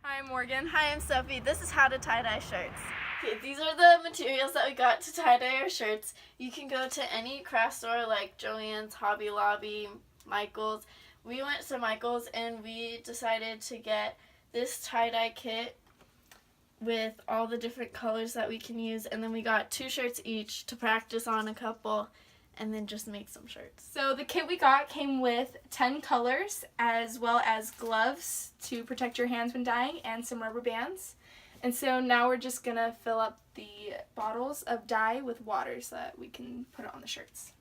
Hi, I'm Morgan. Hi, I'm Sophie. This is how to tie-dye shirts. Okay, these are the materials that we got to tie-dye our shirts. You can go to any craft store like Joann's, Hobby Lobby, Michael's. We went to Michael's and we decided to get this tie-dye kit with all the different colors that we can use, and then we got 2 shirts each to practice on a couple and then just make some shirts. So the kit we got came with 10 colors as well as gloves to protect your hands when dyeing and some rubber bands. And so now we're just going to fill up the bottles of dye with water so that we can put it on the shirts.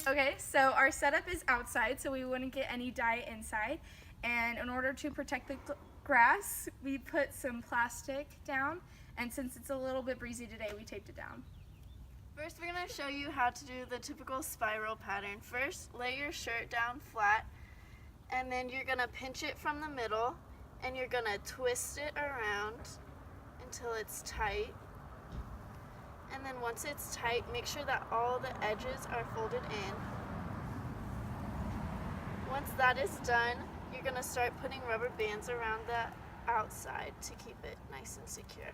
Okay, so our setup is outside, so we wouldn't get any dye inside. And in order to protect the grass, we put some plastic down. And since it's a little bit breezy today, we taped it down. First, we're going to show you how to do the typical spiral pattern. First, lay your shirt down flat, and then you're going to pinch it from the middle, and you're going to twist it around until it's tight. And then once it's tight, make sure that all the edges are folded in. Once that is done, you're going to start putting rubber bands around the outside to keep it nice and secure.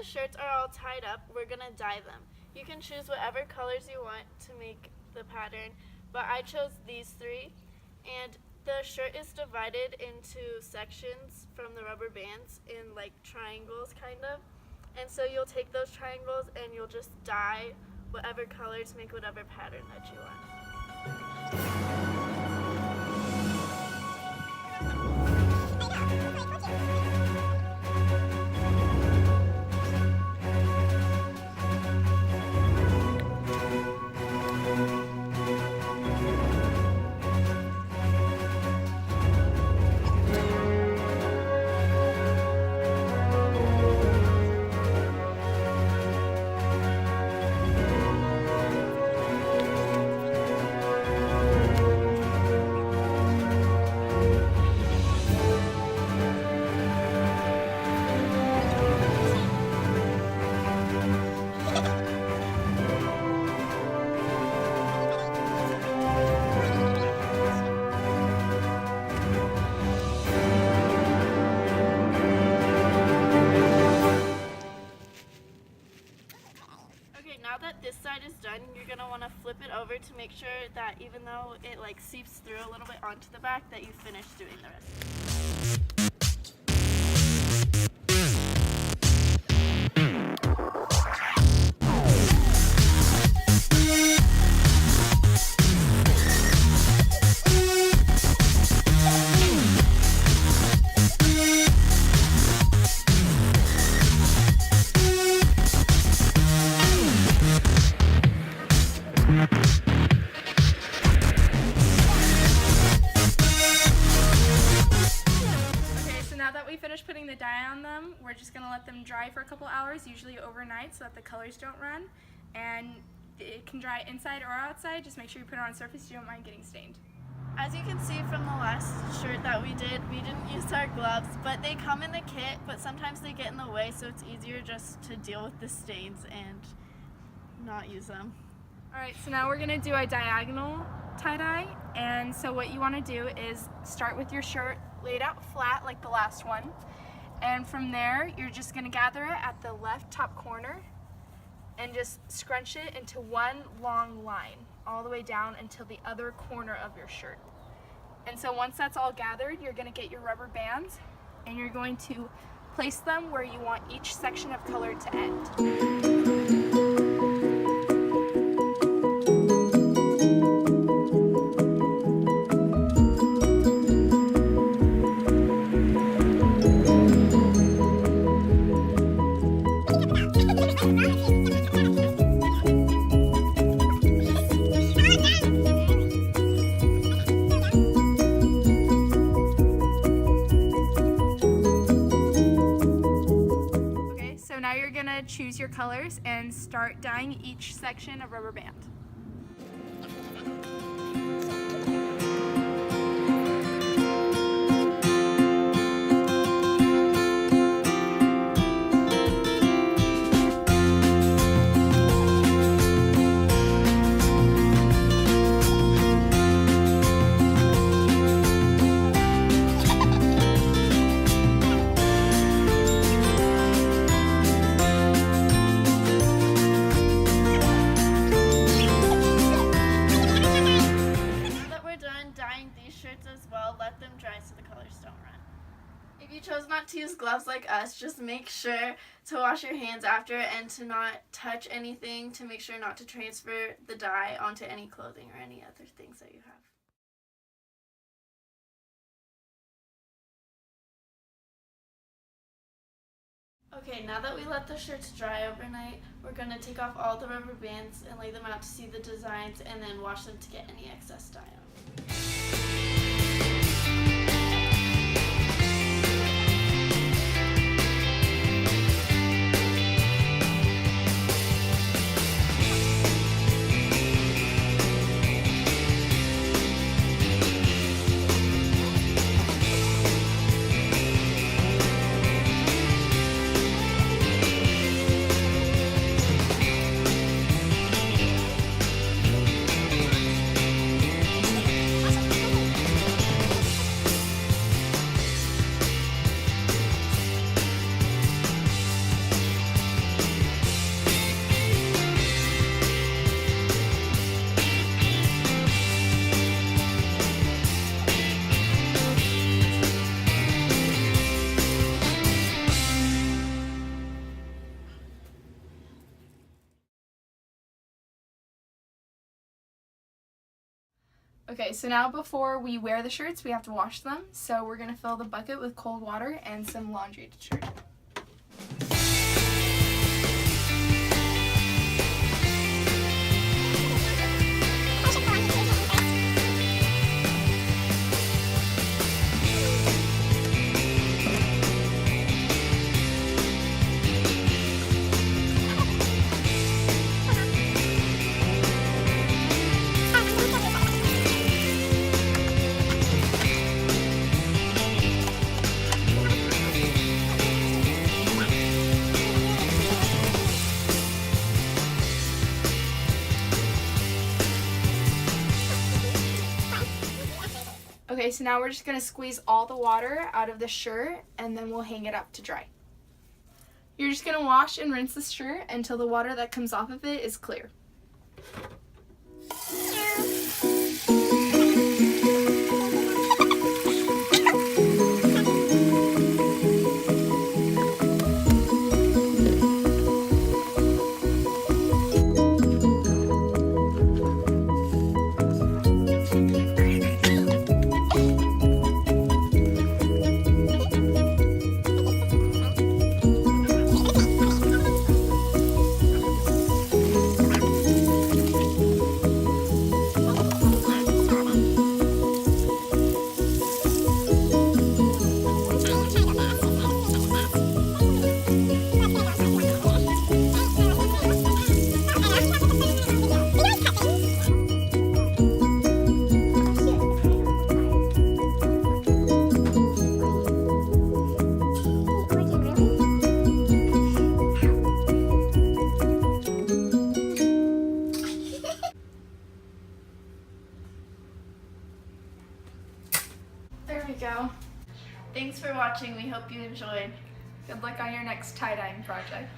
Shirts are all tied up, we're going to dye them. You can choose whatever colors you want to make the pattern, but I chose these 3, and the shirt is divided into sections from the rubber bands in like triangles kind of, and so you'll take those triangles and you'll just dye whatever color to make whatever pattern that you want. Now that this side is done, you're going to want to flip it over to make sure that even though it like seeps through a little bit onto the back, that you finish doing the rest. Finish putting the dye on them, we're just going to let them dry for a couple hours, usually overnight, so that the colors don't run. And it can dry inside or outside. Just make sure you put it on a surface so you don't mind getting stained. As you can see from the last shirt that we didn't use our gloves, but they come in the kit, but sometimes they get in the way, so it's easier just to deal with the stains and not use them. Alright, so now we're going to do a diagonal tie-dye, and so what you want to do is start with your shirt laid out flat like the last one, and from there you're just going to gather it at the left top corner and just scrunch it into one long line all the way down until the other corner of your shirt. And so once that's all gathered, you're going to get your rubber bands and you're going to place them where you want each section of color to end. your colors and start dyeing each section of rubber band. Let them dry so the colors don't run. If you chose not to use gloves like us, just make sure to wash your hands after and to not touch anything, to make sure not to transfer the dye onto any clothing or any other things that you have. Okay, now that we let the shirts dry overnight, we're going to take off all the rubber bands and lay them out to see the designs and then wash them to get any excess dye on. Okay, so now before we wear the shirts, we have to wash them. So we're going to fill the bucket with cold water and some laundry detergent. Okay, so now we're just going to squeeze all the water out of the shirt and then we'll hang it up to dry. You're just going to wash and rinse the shirt until the water that comes off of it is clear. There we go. Thanks for watching. We hope you enjoyed. Good luck on your next tie-dyeing project.